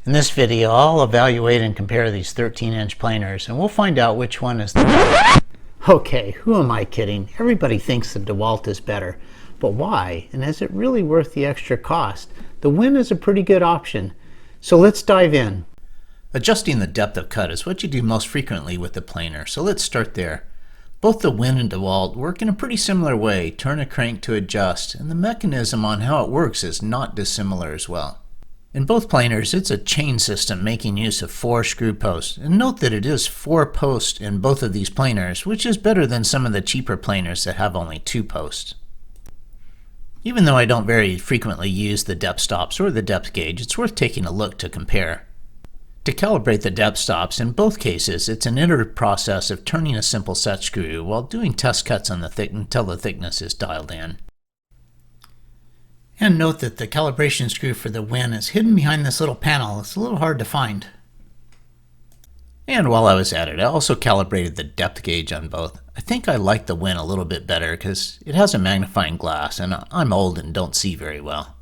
In this video, I'll evaluate and compare these 13-inch planers, and we'll find out which one is the better. Okay, who am I kidding? Everybody thinks the DeWALT is better. But why? And is it really worth the extra cost? The Win is a pretty good option. So let's dive in. Adjusting the depth of cut is what you do most frequently with the planer, so let's start there. Both the Win and DeWALT work in a pretty similar way. Turn a crank to adjust, and the mechanism on how it works is not dissimilar as well. In both planers, it's a chain system making use of 4 screw posts. And note that it is 4 posts in both of these planers, which is better than some of the cheaper planers that have only 2 posts. Even though I don't very frequently use the depth stops or the depth gauge, it's worth taking a look to compare. To calibrate the depth stops, in both cases, it's an iterative process of turning a simple set screw while doing test cuts on the until the thickness is dialed in. And note that the calibration screw for the Win is hidden behind this little panel. It's a little hard to find. And while I was at it, I also calibrated the depth gauge on both. I think I like the Win a little bit better because it has a magnifying glass and I'm old and don't see very well.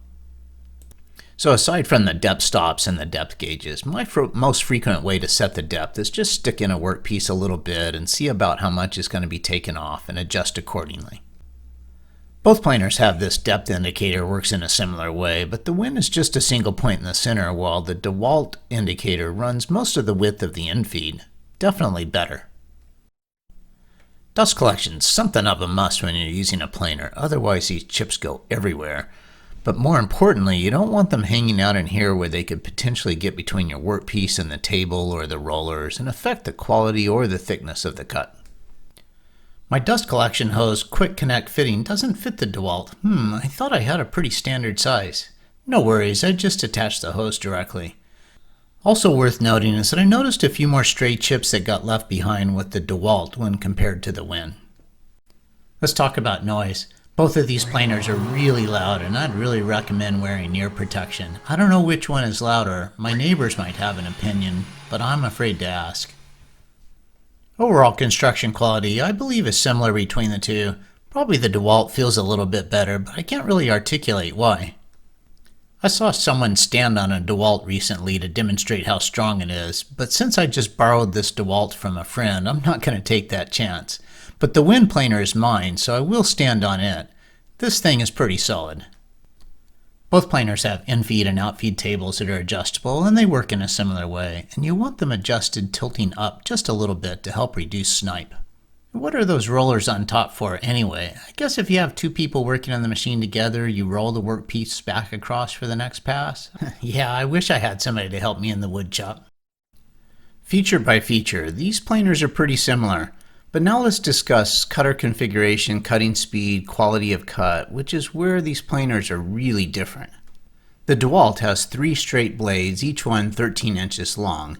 So aside from the depth stops and the depth gauges, my most frequent way to set the depth is just stick in a workpiece a little bit and see about how much is going to be taken off and adjust accordingly. Both planers have this depth indicator, works in a similar way, but the Win is just a single point in the center while the DeWALT indicator runs most of the width of the infeed. Definitely better. Dust collection is something of a must when you're using a planer, otherwise these chips go everywhere. But more importantly, you don't want them hanging out in here where they could potentially get between your workpiece and the table or the rollers and affect the quality or the thickness of the cut. My dust collection hose quick connect fitting doesn't fit the DeWALT. I thought I had a pretty standard size. No worries, I just attached the hose directly. Also worth noting is that I noticed a few more stray chips that got left behind with the DeWALT when compared to the Win. Let's talk about noise. Both of these planers are really loud and I'd really recommend wearing ear protection. I don't know which one is louder. My neighbors might have an opinion, but I'm afraid to ask. Overall construction quality, I believe, is similar between the two. Probably the DeWALT feels a little bit better, but I can't really articulate why. I saw someone stand on a DeWALT recently to demonstrate how strong it is, but since I just borrowed this DeWALT from a friend, I'm not going to take that chance. But the Win planer is mine, so I will stand on it. This thing is pretty solid. Both planers have infeed and outfeed tables that are adjustable, and they work in a similar way, and you want them adjusted tilting up just a little bit to help reduce snipe. What are those rollers on top for anyway? I guess if you have 2 people working on the machine together, you roll the workpiece back across for the next pass? Yeah, I wish I had somebody to help me in the wood shop. Feature by feature, these planers are pretty similar. But now let's discuss cutter configuration, cutting speed, quality of cut, which is where these planers are really different. The DeWALT has 3 straight blades, each one 13 inches long,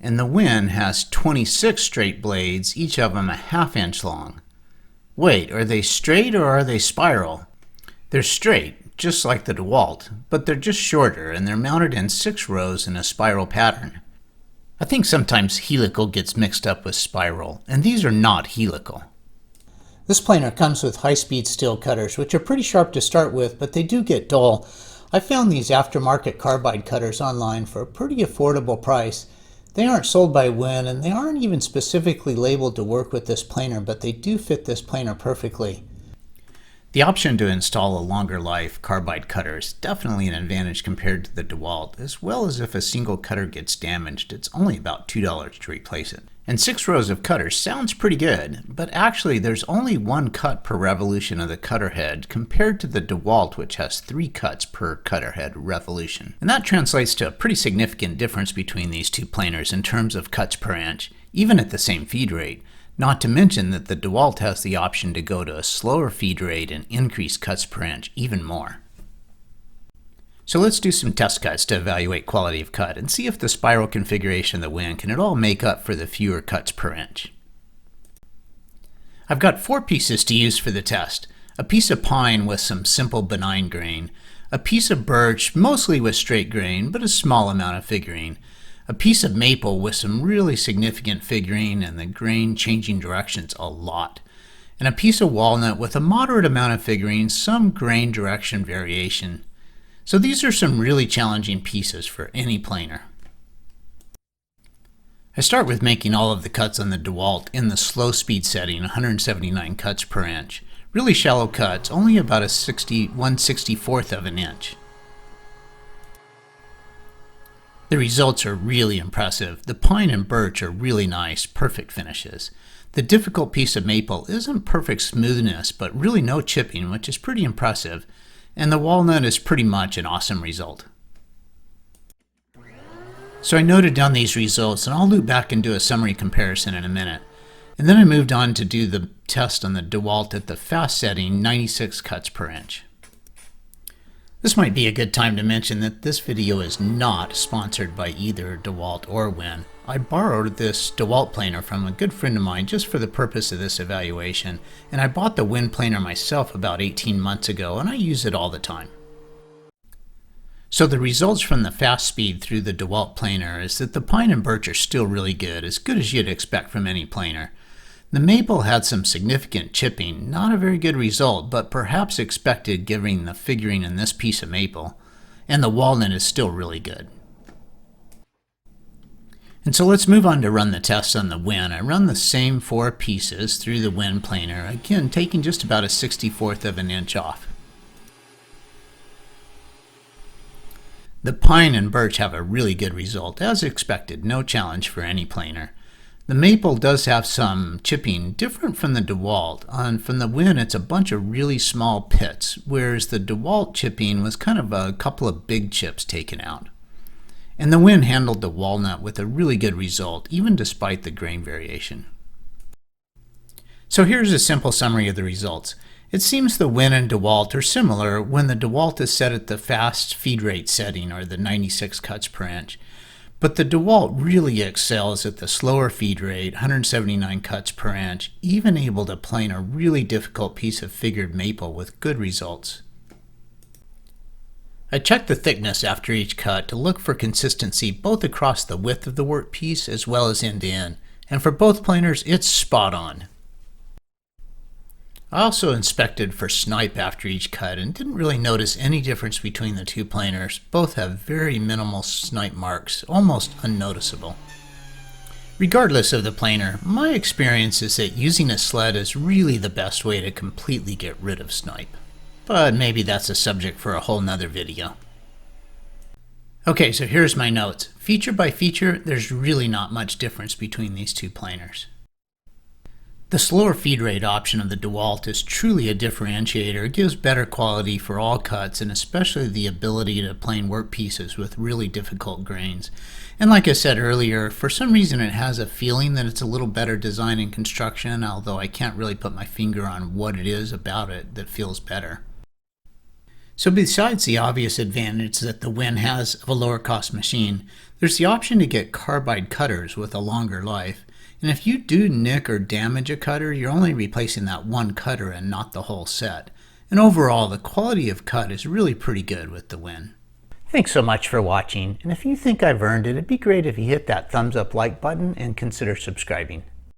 and the Win has 26 straight blades, each of them a ½ inch long. Wait, are they straight or are they spiral? They're straight, just like the DeWALT, but they're just shorter and they're mounted in 6 rows in a spiral pattern. I think sometimes helical gets mixed up with spiral, and these are not helical. This planer comes with high-speed steel cutters, which are pretty sharp to start with, but they do get dull. I found these aftermarket Carbide cutters online for a pretty affordable price. They aren't sold by Win, and they aren't even specifically labeled to work with this planer, but they do fit this planer perfectly. The option to install a longer life Carbide cutter is definitely an advantage compared to the DeWALT, as well as if a single cutter gets damaged, it's only about $2 to replace it. And 6 rows of cutters sounds pretty good, but actually there's only 1 cut per revolution of the cutter head compared to the DeWALT, which has 3 cuts per cutter head revolution. And that translates to a pretty significant difference between these 2 planers in terms of cuts per inch, even at the same feed rate. Not to mention that the DeWALT has the option to go to a slower feed rate and increase cuts per inch even more. So let's do some test cuts to evaluate quality of cut and see if the spiral configuration of the Win can at all make up for the fewer cuts per inch. I've got 4 pieces to use for the test. A piece of pine with some simple benign grain, a piece of birch mostly with straight grain but a small amount of figurine, a piece of maple with some really significant figurine and the grain changing directions a lot, and a piece of walnut with a moderate amount of figurine, some grain direction variation. So these are some really challenging pieces for any planer. I start with making all of the cuts on the DeWALT in the slow speed setting, 179 cuts per inch. Really shallow cuts, only about a 1/64th of an inch. The results are really impressive. The pine and birch are really nice, perfect finishes. The difficult piece of maple isn't perfect smoothness, but really no chipping, which is pretty impressive. And the walnut is pretty much an awesome result. So I noted down these results, and I'll loop back and do a summary comparison in a minute. And then I moved on to do the test on the DeWALT at the fast setting, 96 cuts per inch. This might be a good time to mention that this video is not sponsored by either DeWALT or Win. I borrowed this DeWALT planer from a good friend of mine just for the purpose of this evaluation, and I bought the Win planer myself about 18 months ago, and I use it all the time. So the results from the fast speed through the DeWALT planer is that the pine and birch are still really good as you'd expect from any planer. The maple had some significant chipping, not a very good result, but perhaps expected given the figuring in this piece of maple, and the walnut is still really good. And so let's move on to run the test on the Win. I run the same 4 pieces through the Win planer, again taking just about a 1/64th of an inch off. The pine and birch have a really good result, as expected, no challenge for any planer. The maple does have some chipping, different from the DeWALT. From the Win, it's a bunch of really small pits, whereas the DeWALT chipping was kind of a couple of big chips taken out. And the Win handled the walnut with a really good result, even despite the grain variation. So here's a simple summary of the results. It seems the Win and DeWALT are similar when the DeWALT is set at the fast feed rate setting, or the 96 cuts per inch. But the DeWALT really excels at the slower feed rate, 179 cuts per inch, even able to plane a really difficult piece of figured maple with good results. I checked the thickness after each cut to look for consistency both across the width of the workpiece as well as end to end, and for both planers it's spot on. I also inspected for snipe after each cut and didn't really notice any difference between the two planers. Both have very minimal snipe marks, almost unnoticeable. Regardless of the planer, my experience is that using a sled is really the best way to completely get rid of snipe. But maybe that's a subject for a whole nother video. Okay, so here's my notes. Feature by feature, there's really not much difference between these two planers. The slower feed rate option of the DeWALT is truly a differentiator. It gives better quality for all cuts and especially the ability to plane workpieces with really difficult grains. And like I said earlier, for some reason it has a feeling that it's a little better design and construction, although I can't really put my finger on what it is about it that feels better. So besides the obvious advantage that the Win has of a lower cost machine, there's the option to get carbide cutters with a longer life. And if you do nick or damage a cutter, you're only replacing that one cutter and not the whole set. And overall, the quality of cut is really pretty good with the Win. Thanks so much for watching, and if you think I've earned it, it'd be great if you hit that thumbs up like button and consider subscribing.